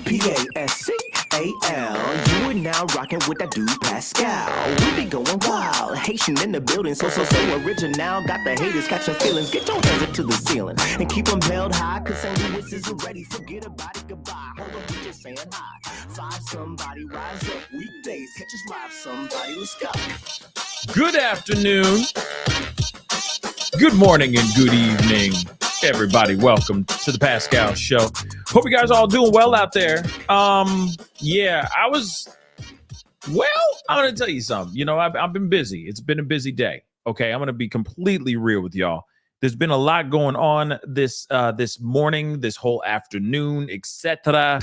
Pascal. You are now rocking with that dude Pascal. We be going wild, Haitian in the building, so original. Got the haters catching feelings. Get your hands up to the ceiling and keep them held high. Cause St. Louis is ready. Forget about it, goodbye. Hold on, we just saying hi. Five somebody, rise up. Weekdays, catch us live. Somebody, let's go. Good afternoon, good morning, and good evening, everybody. Welcome to the Pascal Show. Hope you guys are all doing well out there. I'm gonna tell you something. You know, I've been busy. It's been a busy day. Okay, I'm gonna be completely real with y'all. There's been a lot going on this morning, this whole afternoon, etc.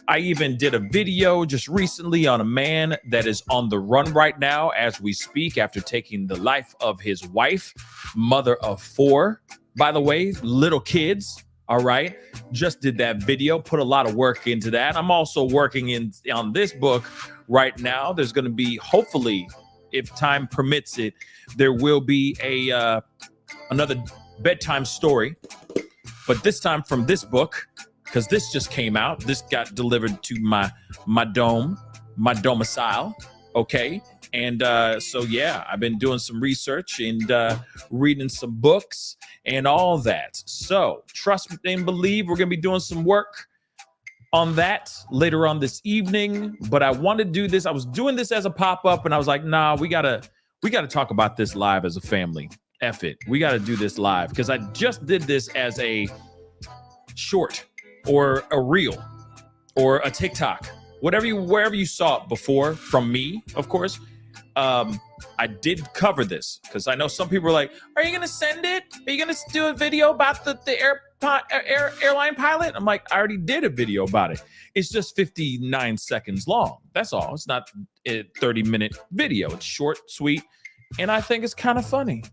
I even did a video just recently on a man that is on the run right now as we speak after taking the life of his wife, mother of 4, by the way, little kids. All right. Just did that video, put a lot of work into that. I'm also working on this book right now. There's going to be, hopefully, if time permits it, there will be another bedtime story, but this time from this book, because this just came out. This got delivered to my domicile. Okay. And so, yeah, I've been doing some research and reading some books and all that. So trust and believe we're going to be doing some work on that later on this evening. But I want to do this. I was doing this as a pop-up and I was like, nah, we gotta talk about this live as a family. F it. We got to do this live because I just did this as a short or a reel or a TikTok, wherever you saw it before from me, of course. I did cover this because I know some people are like, are you going to send it? Are you going to do a video about the airline pilot? I'm like, I already did a video about it. It's just 59 seconds long. That's all. It's not a 30-minute video. It's short, sweet, and I think it's kind of funny,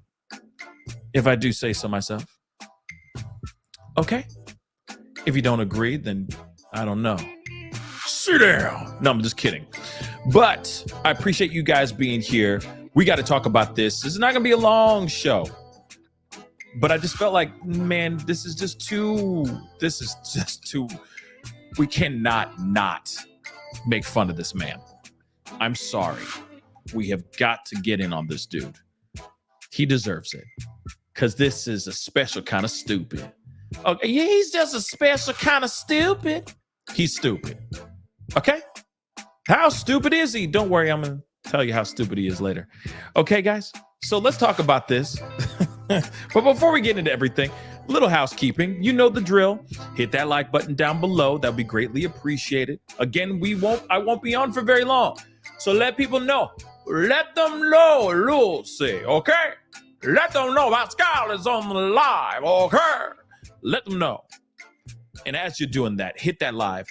if I do say so myself. Okay. If you don't agree, then I don't know. Sit down. No, I'm just kidding. But I appreciate you guys being here. We got to talk about this. This is not going to be a long show. But I just felt like, man, this is just too, we cannot not make fun of this man. I'm sorry. We have got to get in on this dude. He deserves it. Because this is a special kind of stupid. Okay, yeah, he's just a special kind of stupid. He's stupid. Okay? How stupid is he? Don't worry, I'm going to tell you how stupid he is later. Okay, guys? So let's talk about this. But before we get into everything, little housekeeping. You know the drill. Hit that like button down below. That would be greatly appreciated. Again, I won't be on for very long. So let people know. Let them know, Lucy, okay? Let them know Pascal is on the live, okay? Let them know. And as you're doing that, hit that like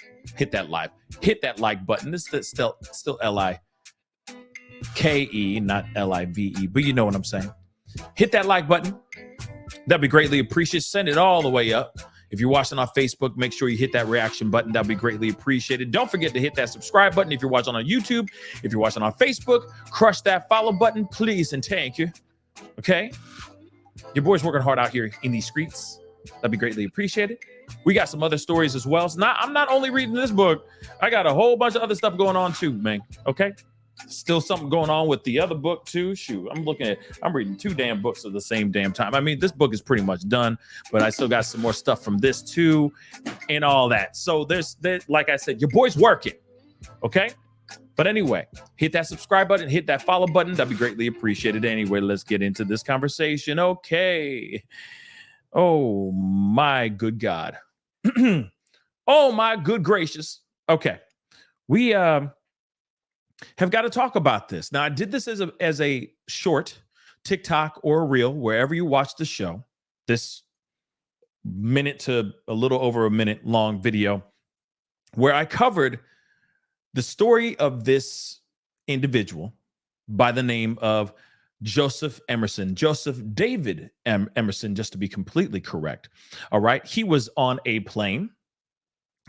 button. This is still L-I-K-E, not L-I-V-E, but you know what I'm saying. Hit that like button. That'd be greatly appreciated. Send it all the way up. If you're watching on Facebook, make sure you hit that reaction button. That'd be greatly appreciated. Don't forget to hit that subscribe button if you're watching on YouTube. If you're watching on Facebook, crush that follow button, please, and thank you. Okay? Your boy's working hard out here in these streets. That'd be greatly appreciated. We got some other stories as well. I'm not only reading this book. I got a whole bunch of other stuff going on too, man. Okay? Still something going on with the other book too. Shoot, I'm reading 2 damn books at the same damn time. I mean, this book is pretty much done, but I still got some more stuff from this too and all that. So there's like I said, your boy's working. Okay? But anyway, hit that subscribe button, hit that follow button. That'd be greatly appreciated. Anyway, let's get into this conversation. Okay. Oh, my good God. Oh, my good gracious. Okay. We have got to talk about this. Now, I did this as a short TikTok or a reel, wherever you watch the show. This minute to a little over a minute long video where I covered the story of this individual by the name of Joseph Emerson, Joseph David Emerson, just to be completely correct. All right. He was on a plane.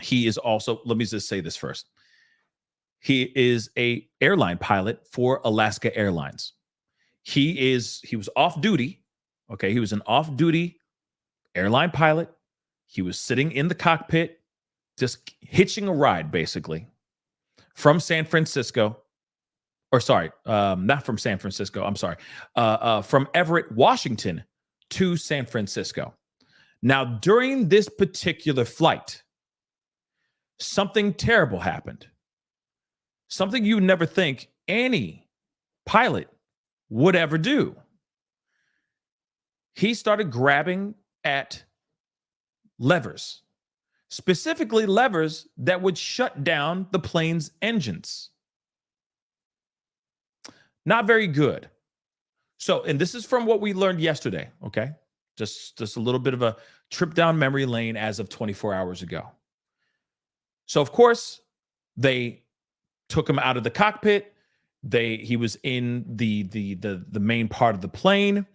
He is also, let me just say this first. He is a airline pilot for Alaska Airlines. He was off duty. Okay. He was an off duty airline pilot. He was sitting in the cockpit just hitching a ride, basically, from San Francisco, or sorry, not from San Francisco. I'm sorry, from Everett, Washington to San Francisco. Now, during this particular flight, something terrible happened. Something you would never think any pilot would ever do. He started grabbing at levers, specifically levers that would shut down the plane's engines. Not very good. So, and this is from what we learned yesterday, okay? Just a little bit of a trip down memory lane as of 24 hours ago. So, of course, they took him out of the cockpit. He was in the main part of the plane,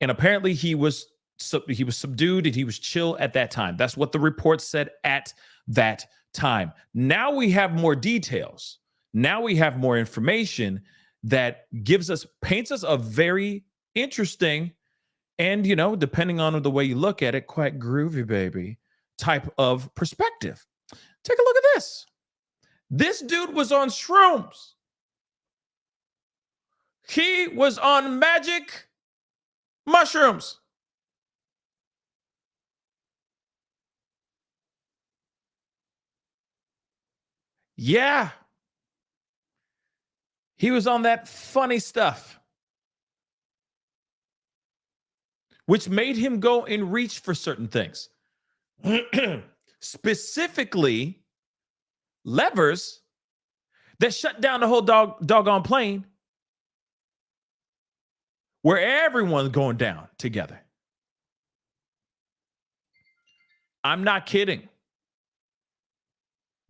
and apparently he was subdued and he was chill at that time. That's what the report said at that time. Now we have more details. Now we have more information that paints us a very interesting and, depending on the way you look at it, quite groovy, baby, type of perspective. Take a look at this. This dude was on shrooms. He was on magic mushrooms. Yeah. He was on that funny stuff, which made him go and reach for certain things. Specifically, levers that shut down the whole doggone plane, where everyone's going down together. I'm not kidding.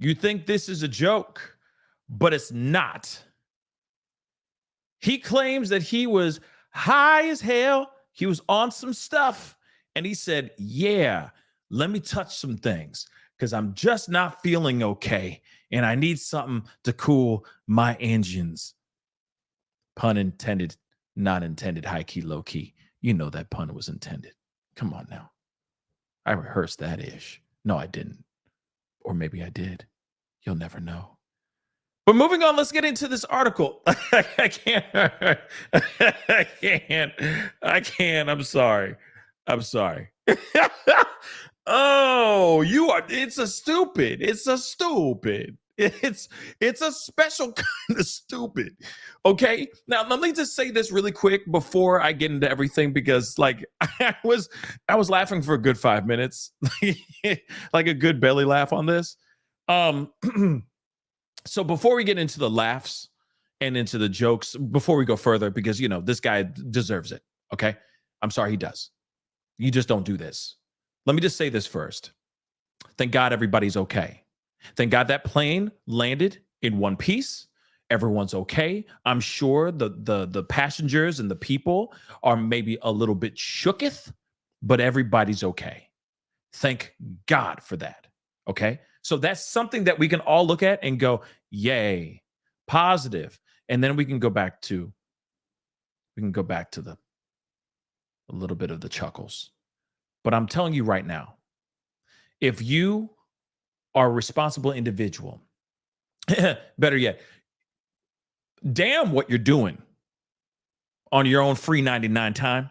You think this is a joke, but it's not. He claims that he was high as hell. He was on some stuff. And he said, yeah, let me touch some things because I'm just not feeling okay. And I need something to cool my engines. Pun intended, not intended, high key, low key. You know that pun was intended. Come on now. I rehearsed that ish. No, I didn't. Or maybe I did. You'll never know. But moving on, let's get into this article. I can't. I'm sorry. Oh, it's a stupid. It's a special kind of stupid. Okay. Now, let me just say this really quick before I get into everything, because I was laughing for a good 5 minutes, like a good belly laugh on this. So before we get into the laughs and into the jokes, before we go further, because, this guy deserves it. Okay. I'm sorry, he does. You just don't do this. Let me just say this first. Thank God everybody's okay. Thank God that plane landed in one piece. Everyone's okay. I'm sure the passengers and the people are maybe a little bit shooketh, but everybody's okay. Thank God for that. Okay. So that's something that we can all look at and go, yay, positive. And then we can go back to a little bit of the chuckles. But I'm telling you right now, if you are a responsible individual, better yet, damn what you're doing on your own free 99 time.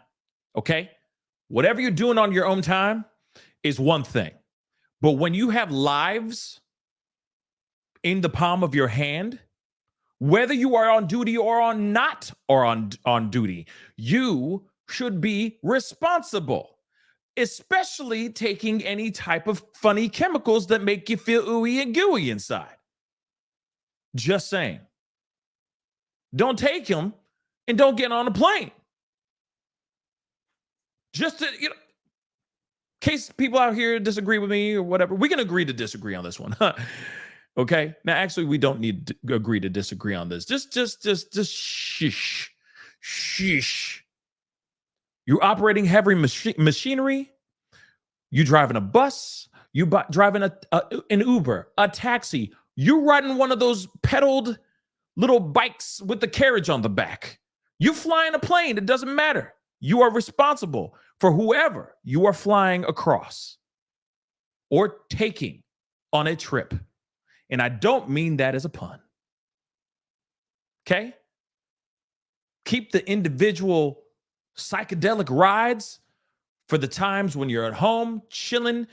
Okay. Whatever you're doing on your own time is one thing. But when you have lives in the palm of your hand, whether you are on duty or on duty, you should be responsible, especially taking any type of funny chemicals that make you feel ooey and gooey inside. Just saying. Don't take them and don't get on a plane. Just to, in case people out here disagree with me or whatever, we can agree to disagree on this one. Okay. Now, actually, we don't need to agree to disagree on this. Just sheesh. You're operating heavy machinery. You driving a bus. You driving an Uber, a taxi. You're riding one of those pedaled little bikes with the carriage on the back. You flying a plane. It doesn't matter. You are responsible for whoever you are flying across or taking on a trip. And I don't mean that as a pun. Okay? Keep the individual psychedelic rides for the times when you're at home, chilling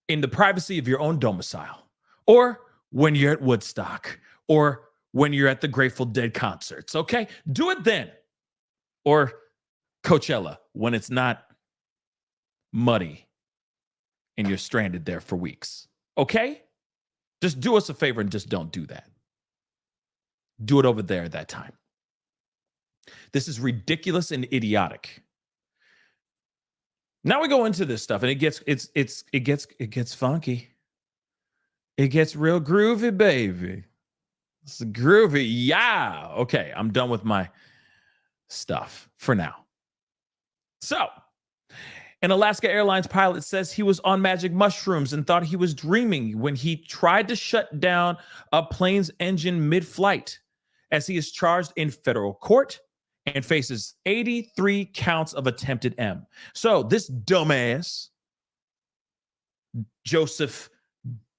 in the privacy of your own domicile, or when you're at Woodstock, or when you're at the Grateful Dead concerts. Okay? Do it then. Or Coachella when it's not muddy and you're stranded there for weeks. Okay? Just do us a favor and just don't do that. Do it over there at that time. This is ridiculous and idiotic. Now we go into this stuff and it gets funky. It gets real groovy, baby. It's groovy. Yeah. Okay, I'm done with my stuff for now. So, an Alaska Airlines pilot says he was on magic mushrooms and thought he was dreaming when he tried to shut down a plane's engine mid-flight, as he is charged in federal court and faces 83 counts of attempted M. So this dumbass, Joseph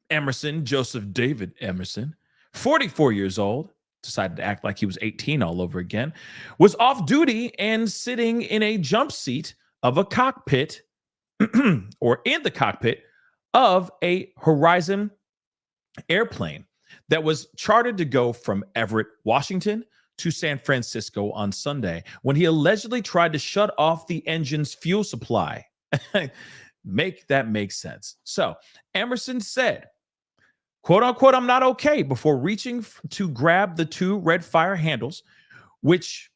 David Emerson, 44 years old, decided to act like he was 18 all over again, was off duty and sitting in a jump seat of a cockpit or in the cockpit of a Horizon airplane that was chartered to go from Everett, Washington to San Francisco on Sunday when he allegedly tried to shut off the engine's fuel supply. Make that make sense. So Emerson said, quote unquote, "I'm not okay," before reaching to grab the two red fire handles, which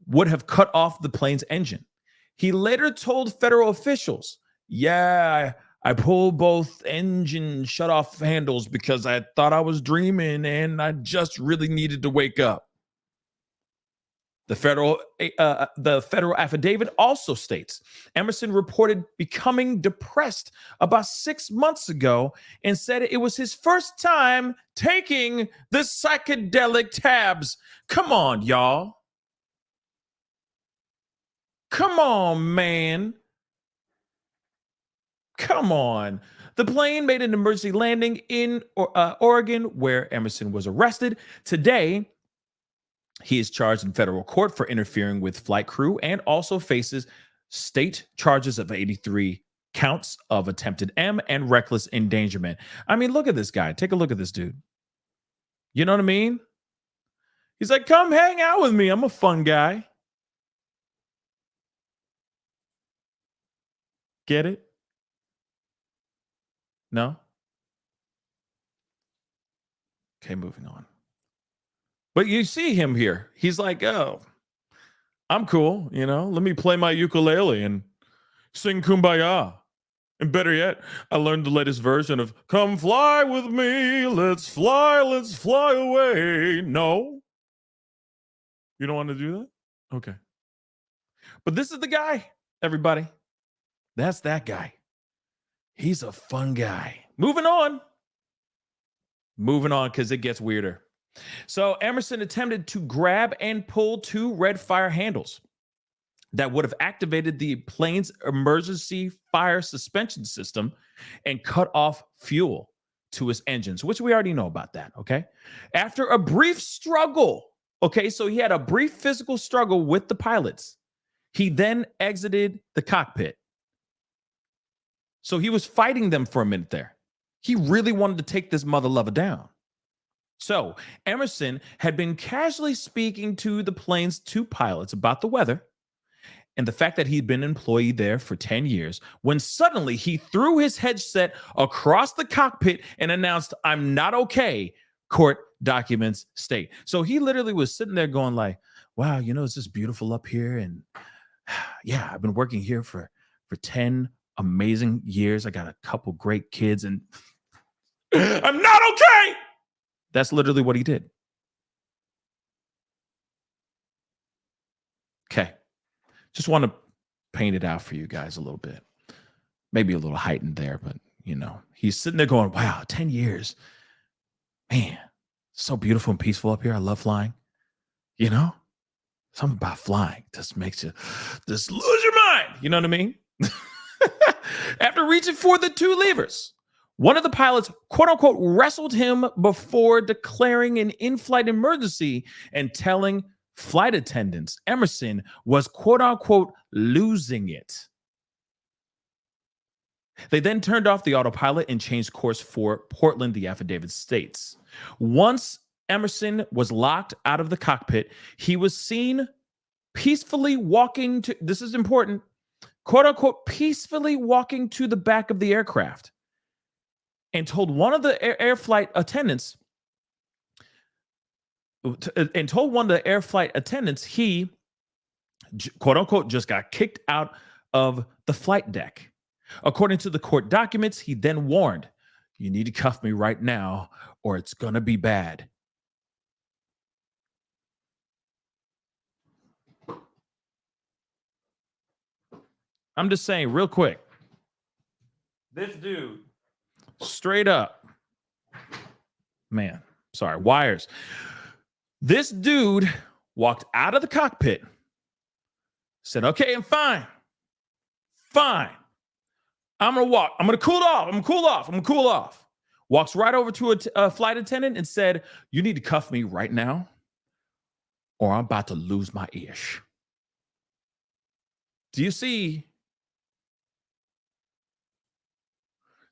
would have cut off the plane's engine. He later told federal officials, "Yeah, I pulled both engine shut-off handles because I thought I was dreaming and I just really needed to wake up." The federal affidavit also states Emerson reported becoming depressed about 6 months ago and said it was his first time taking the psychedelic tabs. Come on, y'all. Come on, man. Come on. The plane made an emergency landing in Oregon, where Emerson was arrested. Today, he is charged in federal court for interfering with flight crew and also faces state charges of 83 counts of attempted M and reckless endangerment. I mean, look at this guy. Take a look at this dude. You know what I mean? He's like, come hang out with me. I'm a fun guy. Get it? No? Okay, moving on. But you see him here. He's like, oh, I'm cool. You know, let me play my ukulele and sing Kumbaya. And better yet, I learned the latest version of "Come Fly With Me, let's fly away." No? You don't want to do that? Okay. But this is the guy, everybody. That's that guy. He's a fun guy. Moving on, because it gets weirder. So Emerson attempted to grab and pull two red fire handles that would have activated the plane's emergency fire suspension system and cut off fuel to his engines, which we already know about that, okay? After a brief struggle, okay, so he had a brief physical struggle with the pilots. He then exited the cockpit. So he was fighting them for a minute there. He really wanted to take this mother lover down. So Emerson had been casually speaking to the plane's two pilots about the weather and the fact that he'd been an employee there for 10 years, when suddenly he threw his headset across the cockpit and announced, "I'm not okay," court documents state. So he literally was sitting there going like, wow, you know, it's just beautiful up here. And yeah, I've been working here for 10 amazing years. I got a couple great kids and I'm not okay. That's literally what he did. Okay. Just want to paint it out for you guys a little bit. Maybe a little heightened there, but you know, he's sitting there going, wow, 10 years. Man, so beautiful and peaceful up here. I love flying. You know, something about flying just makes you just lose your mind. You know what I mean? After reaching for the two levers, One of the pilots, quote unquote, wrestled him before declaring an in-flight emergency and telling flight attendants Emerson was, quote unquote, losing it. They then turned off the autopilot and changed course for Portland, the affidavit states. Once Emerson was locked out of the cockpit, he was seen peacefully walking to, this is important, quote unquote, peacefully walking to the back of the aircraft and told one of the air flight attendants, he, quote unquote, just got kicked out of the flight deck. According to the court documents, he then warned, "You need to cuff me right now or it's going to be bad." I'm just saying real quick. This dude, straight up, man, sorry, wires. This dude walked out of the cockpit, said, "Okay, I'm fine. Fine. I'm going to walk. I'm going to cool off. I'm going to cool off. I'm going to cool off." Walks right over to a flight attendant and said, "You need to cuff me right now or I'm about to lose my ish." Do you see?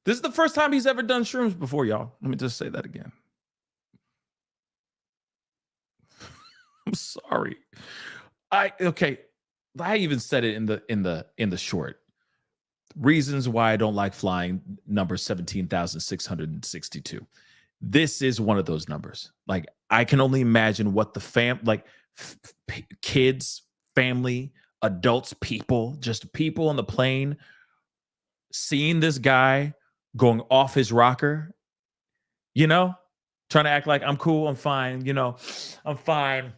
This is the first time he's ever done shrooms before, y'all. Let me just say that again. I'm sorry. I even said it in the short. Reasons why I don't like flying, number 17,662. This is one of those numbers. Like, I can only imagine what the kids, family, adults, people, just people on the plane seeing this guy going off his rocker, trying to act like I'm cool, I'm fine, I'm fine.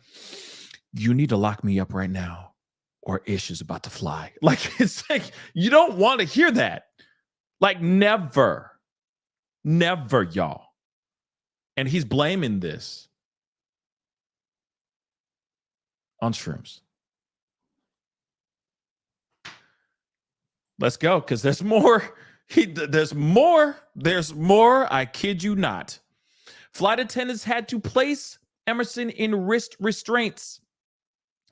"You need to lock me up right now or ish is about to fly." Like, it's like, you don't want to hear that. Like, never, y'all. And he's blaming this on shrooms. Let's go, because there's more. There's more. I kid you not. Flight attendants had to place Emerson in wrist restraints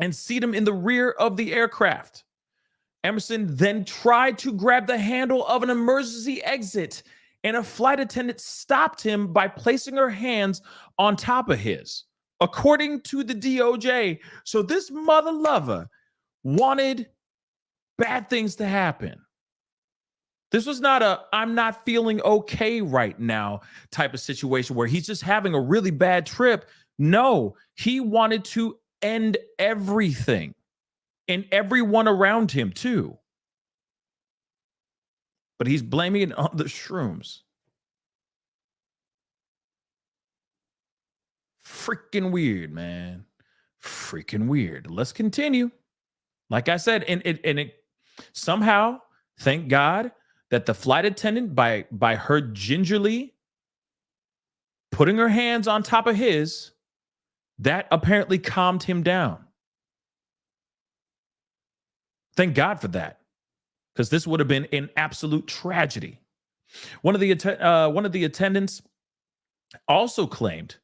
and seat him in the rear of the aircraft. Emerson then tried to grab the handle of an emergency exit, and a flight attendant stopped him by placing her hands on top of his, according to the DOJ. So this mother lover wanted bad things to happen. This was not a "I'm not feeling okay right now" type of situation where he's just having a really bad trip. No, he wanted to end everything and everyone around him too. But he's blaming it on the shrooms. Freaking weird, man. Freaking weird. Let's continue. Like I said, and it somehow, thank God, that the flight attendant, by her gingerly putting her hands on top of his, that apparently calmed him down. Thank God for that, because this would have been an absolute tragedy. One of the attendants also claimed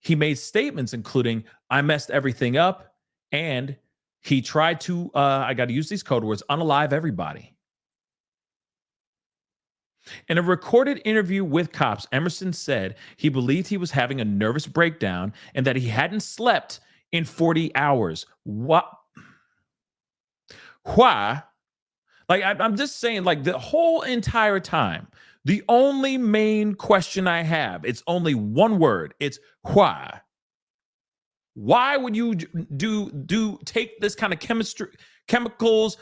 he made statements including, "I messed everything up," and he tried to, I got to use these code words, unalive everybody. In a recorded interview with cops, Emerson said he believed he was having a nervous breakdown and that he hadn't slept in 40 hours. What? Why? Like, I'm just saying, like, the whole entire time, the only main question I have, it's only one word. It's why. Why would you take this kind of chemicals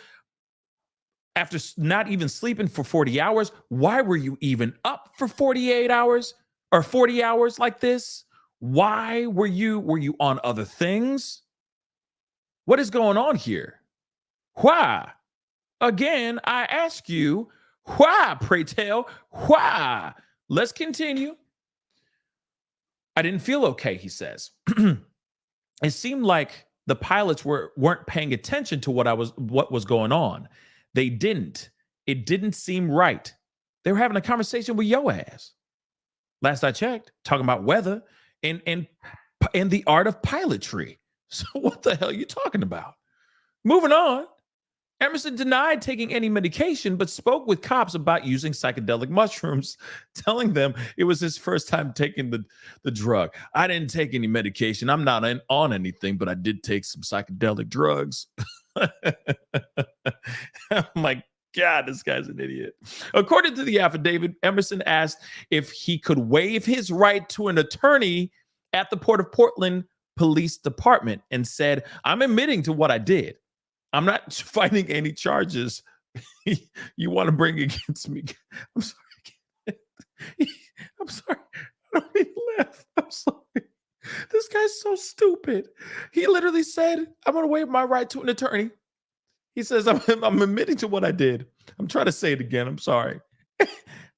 after not even sleeping for 40 hours? Why were you even up for 48 hours or 40 hours like this? Why were you on other things? What is going on here? Why? Again, I ask you, why, pray tell? Why? Let's continue. "I didn't feel okay," he says. It seemed like the pilots weren't paying attention to what was going on. They didn't. It didn't seem right. They were having a conversation with your ass. Last I checked, talking about weather and the art of pilotry. So what the hell are you talking about? Moving on. Emerson denied taking any medication, but spoke with cops about using psychedelic mushrooms, telling them it was his first time taking the drug. I didn't take any medication. I'm not on anything, but I did take some psychedelic drugs. Oh my God, this guy's an idiot. According to the affidavit, Emerson asked if he could waive his right to an attorney at the Port of Portland Police Department and said, I'm admitting to what I did. I'm not fighting any charges you want to bring against me. I'm sorry. I'm sorry. I don't mean to laugh. I'm sorry. This guy's so stupid. He literally said, I'm going to waive my right to an attorney. He says, I'm admitting to what I did. I'm trying to say it again. I'm sorry.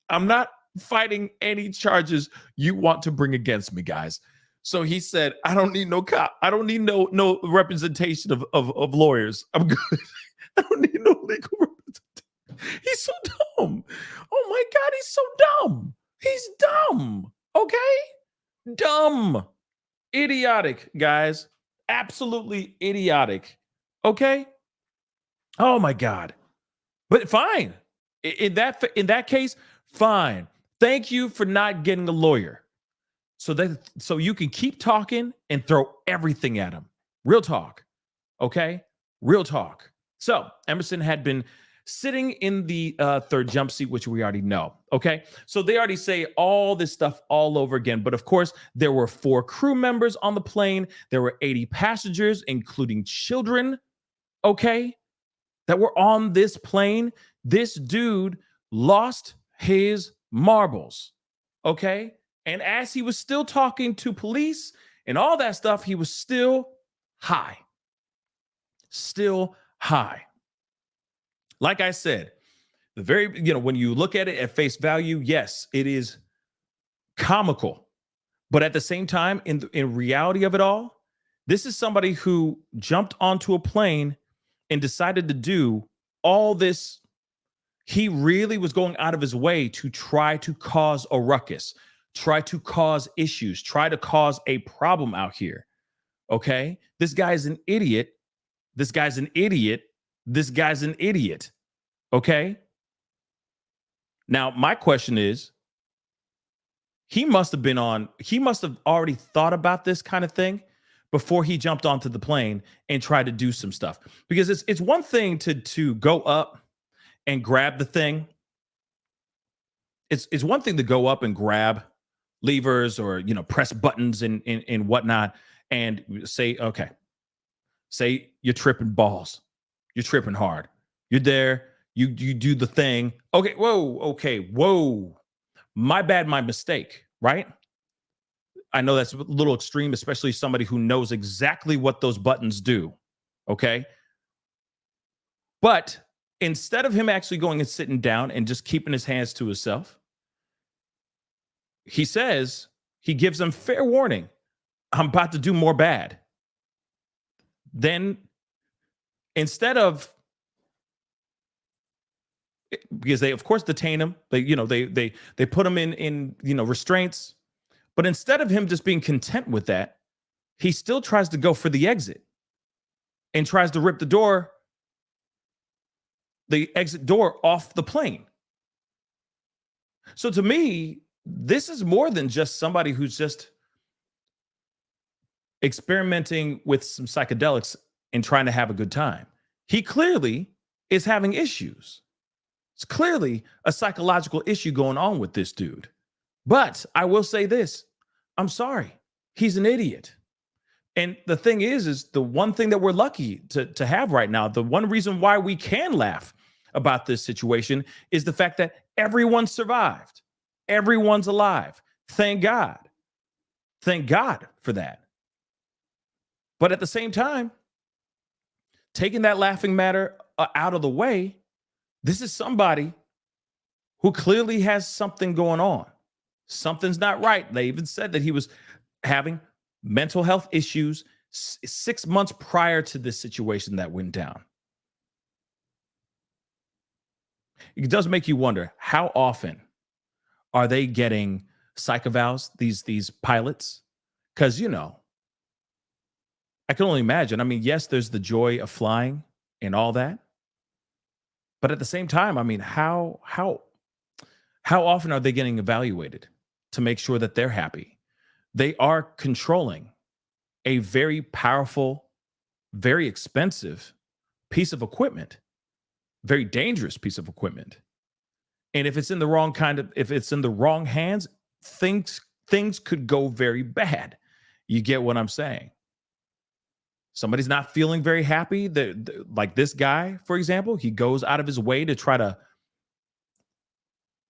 I'm not fighting any charges you want to bring against me, guys. So he said, I don't need no cop. I don't need no representation of lawyers. I'm good. I don't need no legal representation. He's so dumb. Oh my God, he's so dumb. He's dumb. Okay? Dumb. Idiotic, guys. Absolutely idiotic. Okay? Oh my God. But fine. In that case, fine. Thank you for not getting a lawyer. So you can keep talking and throw everything at him. Real talk. Okay? Real talk. So Emerson had been sitting in the third jump seat, which we already know. Okay? So they already say all this stuff all over again. But of course, there were 4 crew members on the plane. There were 80 passengers, including children. Okay? That were on this plane. This dude lost his marbles. Okay? And as he was still talking to police and all that stuff, he was still high. Still high. Like I said, when you look at it at face value, yes, it is comical. But at the same time, in reality of it all, this is somebody who jumped onto a plane and decided to do all this. He really was going out of his way to try to cause a ruckus, try to cause issues, try to cause a problem out here. Okay? This guy's an idiot. This guy's an idiot. This guy's an idiot. Okay? Now, my question is, he must have already thought about this kind of thing before he jumped onto the plane and tried to do some stuff. Because it's one thing to go up and grab the thing. It's one thing to go up and grab levers or press buttons and whatnot and say you're tripping balls. You're tripping hard. You're there. You do the thing. Okay, whoa. My bad, my mistake, right? I know that's a little extreme, especially somebody who knows exactly what those buttons do. Okay. But instead of him actually going and sitting down and just keeping his hands to himself, he gives them fair warning. I'm about to do more bad. Then instead of, because they of course detain him, they put him in restraints. But instead of him just being content with that, he still tries to go for the exit and tries to rip the exit door off the plane. So to me, this is more than just somebody who's just experimenting with some psychedelics and trying to have a good time. He clearly is having issues. It's clearly a psychological issue going on with this dude. But I will say this. I'm sorry. He's an idiot. And the thing is the one thing that we're lucky to have right now, the one reason why we can laugh about this situation is the fact that everyone survived. Everyone's alive. Thank God. Thank God for that. But at the same time, taking that laughing matter out of the way, this is somebody who clearly has something going on. Something's not right. They even said that he was having mental health issues 6 months prior to this situation that went down. It does make you wonder, how often are they getting psych evals, these pilots? Because, I can only imagine. I mean, yes, there's the joy of flying and all that, but at the same time, I mean, how often are they getting evaluated to make sure that they're happy? They are controlling a very powerful, very expensive piece of equipment, very dangerous piece of equipment. And if it's in the wrong if it's in the wrong hands, things could go very bad. You get what I'm saying? Somebody's not feeling very happy. Like this guy, for example, he goes out of his way to try to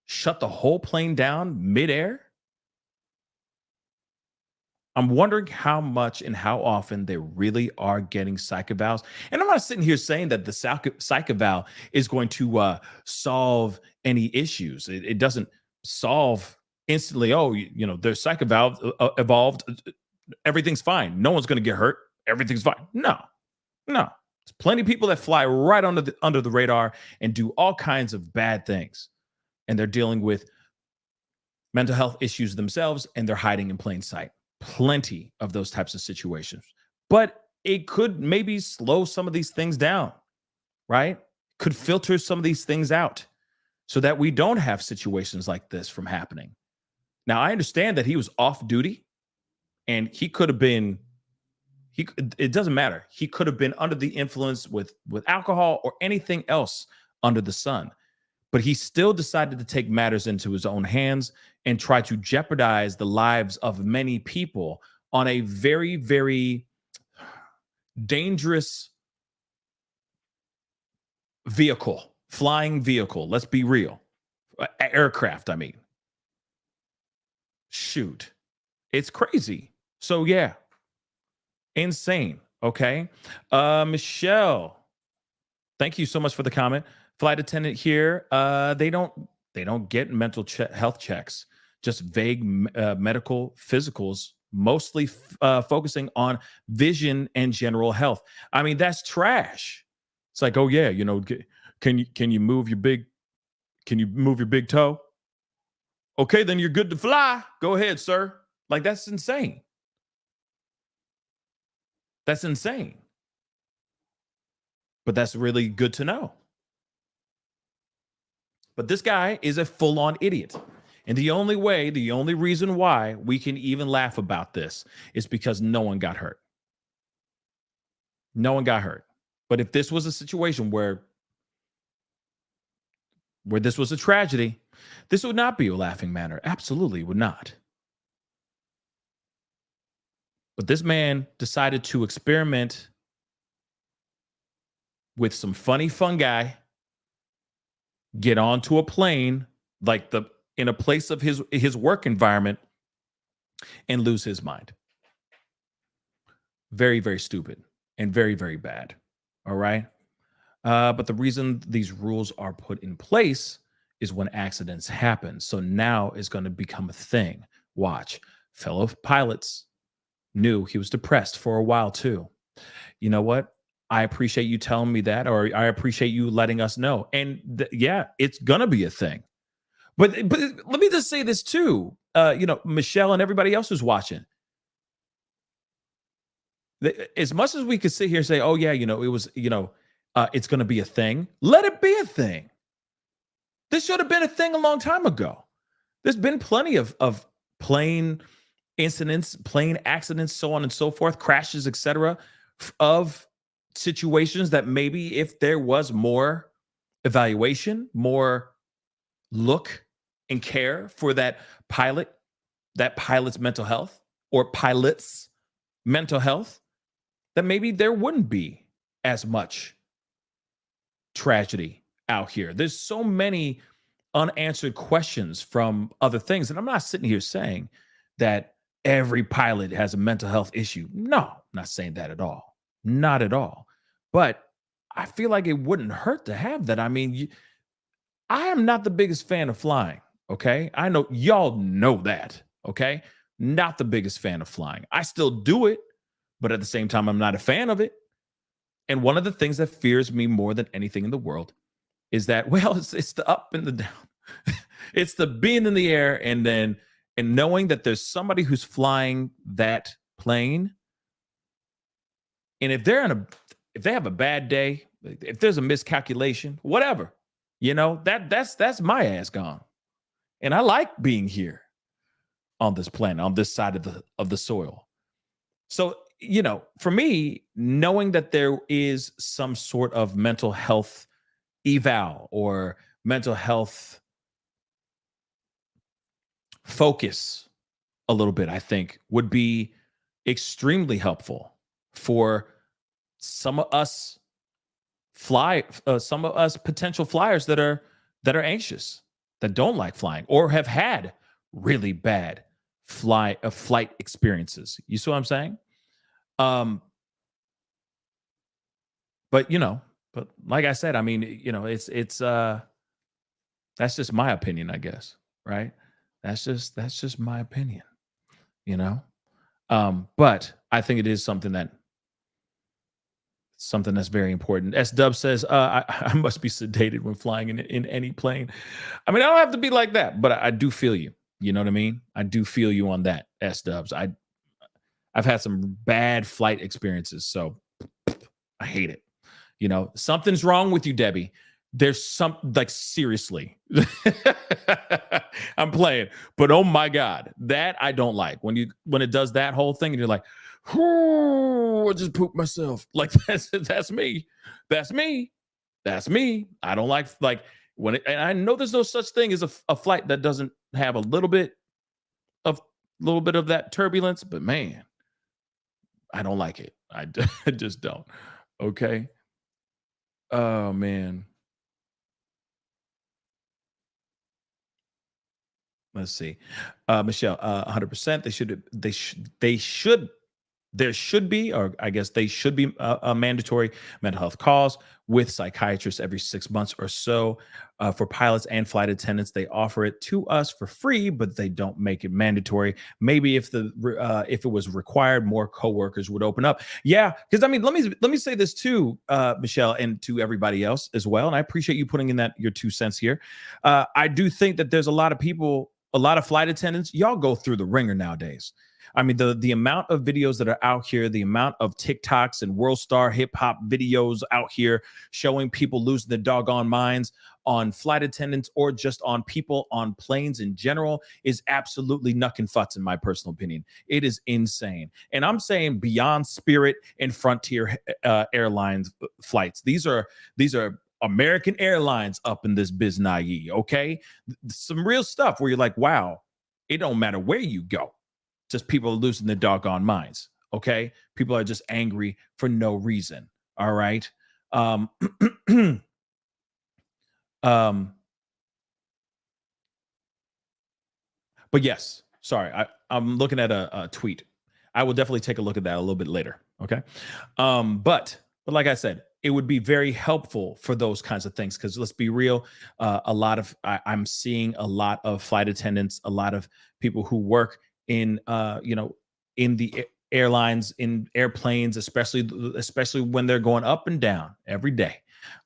shut the whole plane down midair. I'm wondering how much and how often they really are getting psych evals. And I'm not sitting here saying that the psych eval is going to solve any issues. It doesn't solve instantly. Oh, there's psych eval evolved. Everything's fine. No one's going to get hurt. Everything's fine. No. There's plenty of people that fly right under the radar and do all kinds of bad things. And they're dealing with mental health issues themselves, and they're hiding in plain sight. Plenty of those types of situations. But it could maybe slow some of these things down, right? Could filter some of these things out so that we don't have situations like this from happening. Now, I understand that he was off duty and he could have been, it doesn't matter. He could have been under the influence with alcohol or anything else under the sun. But he still decided to take matters into his own hands and try to jeopardize the lives of many people on a very, very dangerous vehicle, flying vehicle. Let's be real. Aircraft, I mean. Shoot. It's crazy. So, yeah. Insane. Okay. Michelle, thank you so much for the comment. Flight attendant here. They don't get mental health checks, just vague medical physicals, mostly focusing on vision and general health. I mean, that's trash. It's like, oh yeah, can you move your big toe? Okay, then you're good to fly. Go ahead, sir. Like, that's insane. That's insane. But that's really good to know. But this guy is a full-on idiot. And the only reason why we can even laugh about this is because no one got hurt. No one got hurt. But if this was a situation where this was a tragedy, this would not be a laughing matter. Absolutely would not. But this man decided to experiment with some fun guy, get onto a plane, like in a place of his work environment, and lose his mind. Very, very stupid and very, very bad. All right. But the reason these rules are put in place is when accidents happen. So now it's going to become a thing. Watch. Fellow pilots knew he was depressed for a while too. You know what? I appreciate you telling me that, or I appreciate you letting us know. And yeah, it's going to be a thing. But let me just say this too. Michelle and everybody else who's watching. As much as we could sit here and say, oh yeah, it was, it's going to be a thing. Let it be a thing. This should have been a thing a long time ago. There's been plenty of plane incidents, plane accidents, so on and so forth, crashes, etc., of situations that maybe if there was more evaluation, more look and care for that pilot's mental health or pilots' mental health, that maybe there wouldn't be as much tragedy out here. There's so many unanswered questions from other things. And I'm not sitting here saying that every pilot has a mental health issue. No, I'm not saying that at all. Not at all. But I feel like it wouldn't hurt to have that. I mean, I am not the biggest fan of flying. Okay. I know y'all know that. Okay. Not the biggest fan of flying. I still do it, but at the same time, I'm not a fan of it. And one of the things that fears me more than anything in the world is that, well, it's the up and the down. It's the being in the air and knowing that there's somebody who's flying that plane. And if they have a bad day, if there's a miscalculation, whatever, that's my ass gone. And I like being here on this planet, on this side of the soil. So, for me, knowing that there is some sort of mental health eval or mental health focus a little bit, I think would be extremely helpful for some of us some of us potential flyers that are anxious, that don't like flying or have had really bad flight experiences. You see what I'm saying? But but like I said, I mean, it's that's just my opinion, I guess, right? That's just my opinion, you know. But I think it is something that's very important. S Dub says, I must be sedated when flying in any plane. I mean, I don't have to be like that, but I do feel you. You know what I mean? I do feel you on that, S Dubs. I've had some bad flight experiences, so I hate it. Something's wrong with you, Debbie. There's seriously. I'm playing, but oh my God, that I don't like when it does that whole thing and you're like, I just pooped myself. Like that's me. That's me. That's me. I don't like when and I know there's no such thing as a flight that doesn't have a little bit of that turbulence, but man, I don't like it. I just don't. Okay. Oh man. Let's see. Michelle, 100%. There should be, or I guess they should be a mandatory mental health calls with psychiatrists every 6 months or so. For pilots and flight attendants, they offer it to us for free, but they don't make it mandatory. Maybe if it was required, more coworkers would open up. Yeah, because I mean, let me say this too, Michelle, and to everybody else as well. And I appreciate you putting in your 2 cents here. I do think that there's a lot of people, a lot of flight attendants, y'all go through the ringer nowadays. I mean, the amount of videos that are out here, the amount of TikToks and world star hip hop videos out here showing people losing their doggone minds on flight attendants or just on people on planes in general is absolutely nuck and futz in my personal opinion. It is insane. And I'm saying beyond Spirit and Frontier Airlines flights. These are American Airlines up in this biznai, okay? Some real stuff where you're like, wow, it don't matter where you go. Just people are losing their doggone minds, okay? People are just angry for no reason, all right? But yes, sorry, I'm looking at a tweet. I will definitely take a look at that a little bit later, okay? But like I said, it would be very helpful for those kinds of things because let's be real, I'm seeing a lot of flight attendants, a lot of people who work in in the airlines, in airplanes, especially when they're going up and down every day,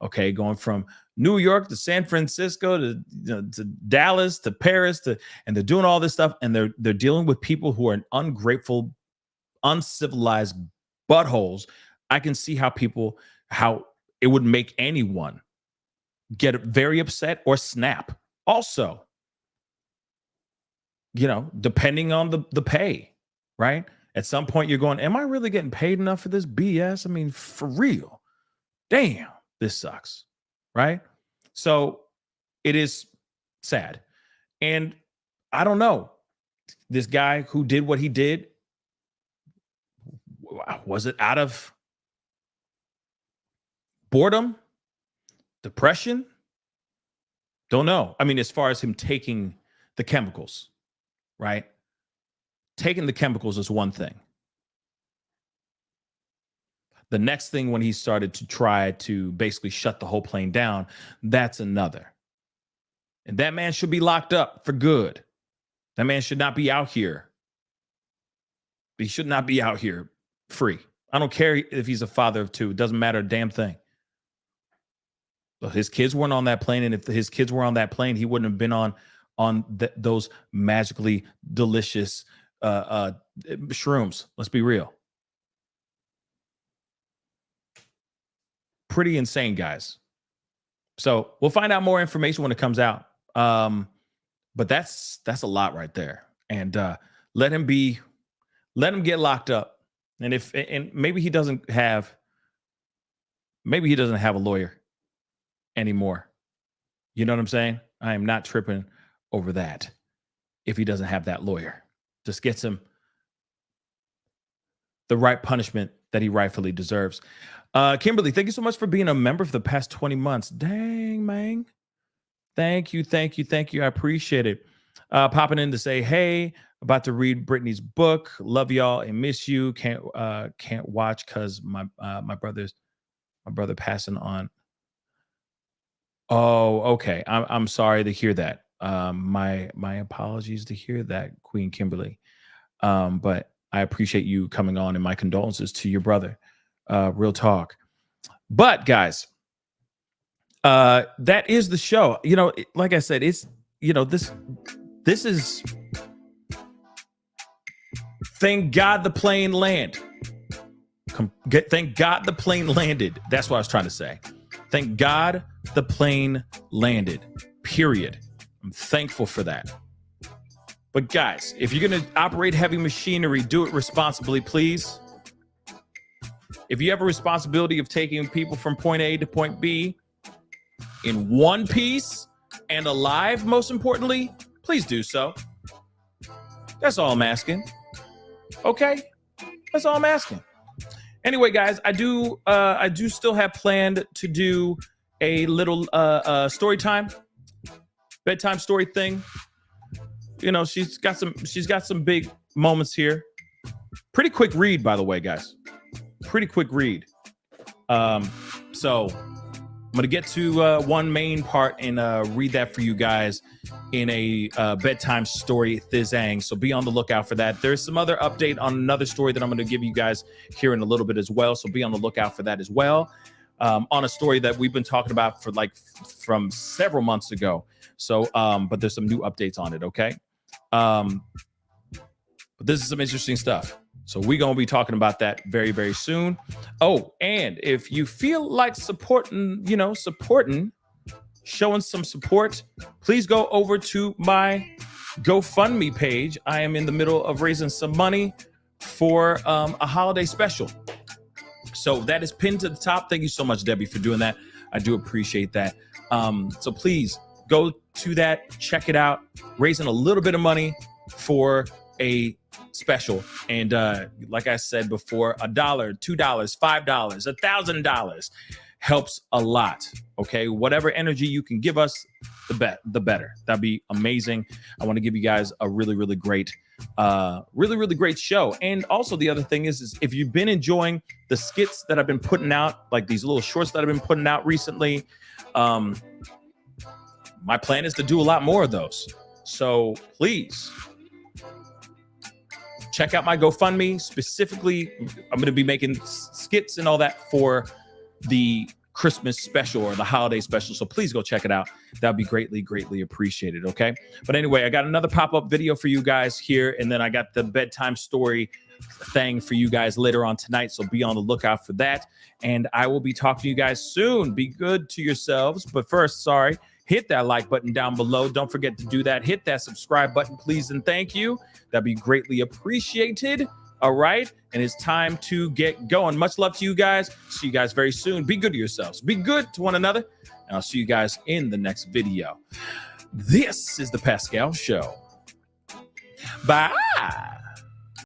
okay, going from New York to San Francisco to Dallas to Paris and they're doing all this stuff and they're dealing with people who are ungrateful, uncivilized buttholes. I can see how it would make anyone get very upset or snap. Also, depending on the pay, right? At some point you're going, am I really getting paid enough for this BS? I mean, for real. Damn, this sucks, right? So it is sad. And I don't know, this guy who did what he did, was it out of boredom, depression? Don't know. I mean, as far as him taking the chemicals, right? Taking the chemicals is one thing. The next thing, when he started to try to basically shut the whole plane down, that's another. And that man should be locked up for good. That man should not be out here. He should not be out here free. I don't care if he's a father of 2. It doesn't matter a damn thing. His kids weren't on that plane, and if his kids were on that plane, he wouldn't have been on those magically delicious shrooms. Let's be real. Pretty insane, guys. So we'll find out more information when it comes out. But that's a lot right there. And let him get locked up. And maybe he doesn't have a lawyer anymore. You know what I'm saying? I am not tripping over that. If he doesn't have that lawyer, just gets him the right punishment that he rightfully deserves. Kimberly, thank you so much for being a member for the past 20 months. Dang, man. Thank you. I appreciate it. Popping in to say, hey, about to read Brittany's book. Love y'all and miss you. Can't watch because my brother passing on. Oh, okay. I'm sorry to hear that. My apologies to hear that, Queen Kimberly. But I appreciate you coming on, and my condolences to your brother. Real talk. But guys, that is the show. You know, like I said, it's, you know, this is, thank God the plane landed. Thank God the plane landed. That's what I was trying to say. Thank God the plane landed. Period. I'm thankful for that. But guys, if you're going to operate heavy machinery, do it responsibly, please. If you have a responsibility of taking people from point A to point B in one piece and alive, most importantly, please do so. That's all I'm asking. Okay? That's all I'm asking. Anyway, guys, I do still have planned to do a little story time, bedtime story thing. You know, she's got some big moments here. Pretty quick read, by the way, guys. Pretty quick read. So I'm going to get to one main part and read that for you guys in a bedtime story thizang. So be on the lookout for that. There's some other update on another story that I'm going to give you guys here in a little bit as well. So be on the lookout for that as well. On a story that we've been talking about from several months ago. So, but there's some new updates on it. Okay. But this is some interesting stuff. So we're going to be talking about that very, very soon. Oh, and if you feel like supporting, showing some support, please go over to my GoFundMe page. I am in the middle of raising some money for a holiday special. So that is pinned to the top. Thank you so much, Debbie, for doing that. I do appreciate that. So please go to that, check it out, raising a little bit of money for a special. And like I said before, $1, $2, $5, $1,000 helps a lot. Okay, whatever energy you can give us, the better. That'd be amazing. I want to give you guys a really, really great show. And also the other thing is if you've been enjoying the skits that I've been putting out, like these little shorts that I've been putting out recently, my plan is to do a lot more of those. So please check out my GoFundMe. Specifically, I'm going to be making skits and all that for the Christmas special or the holiday special. So please go check it out. That'd be greatly, greatly appreciated. Okay. But anyway, I got another pop-up video for you guys here. And then I got the bedtime story thing for you guys later on tonight. So be on the lookout for that. And I will be talking to you guys soon. Be good to yourselves. But first, hit that like button down below. Don't forget to do that. Hit that subscribe button, please. And thank you. That'd be greatly appreciated. All right. And it's time to get going. Much love to you guys. See you guys very soon. Be good to yourselves. Be good to one another. And I'll see you guys in the next video. This is the Pascal Show. Bye.